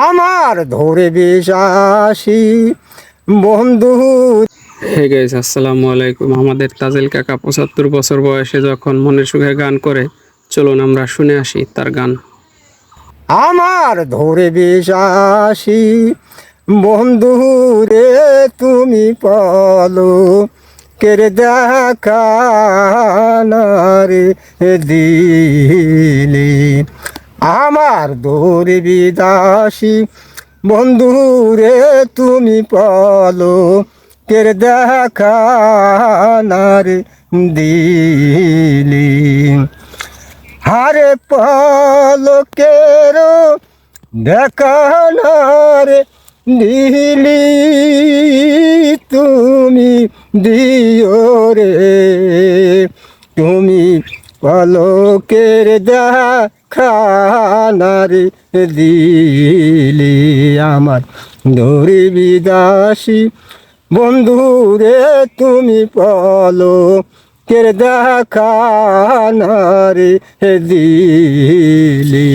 আমার ধরে বিশ্বাসী বন্ধু। হে গাইস, আসসালামু আলাইকুম। আমাদের তাজেল কাকা ৭৫ বছর বয়সে যখন মনের সুখে গান করে, চলুন আমরা শুনে আসি তার গান। আমার ধরে বিশ্বাসী বন্ধু রে, তুমি পলো কেড়ে দেখা না রে দিলে। আমার ধরে বিদাসী বন্ধু রে, তুমি পলো কেড়ে দেখা না রে দিলি। হারে পলকের দেখানার দিলি, তুমি দিও রে, তুমি পলকের দেখানার দিলি। আমার ধরি বিদাসী বন্ধু রে, তুমি পলকের দেখানার দিলি।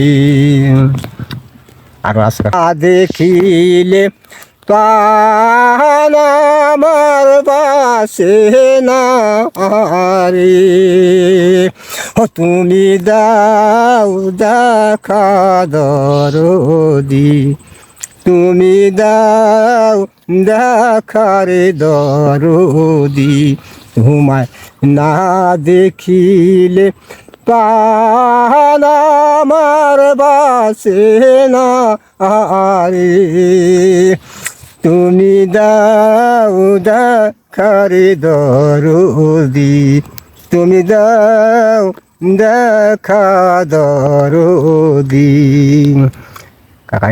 আর দেখিলে প্রাণ আমার বাসে না রে, তুমি দাও দেখা দরদি, তুমি দাও দেখারে দরদি। তোমায় না দেখিলে প্রাণ আমার বাসে না রে, তুমি দাও দেখারে দরদি, তুমি দাও দেখা দরদি। কাকা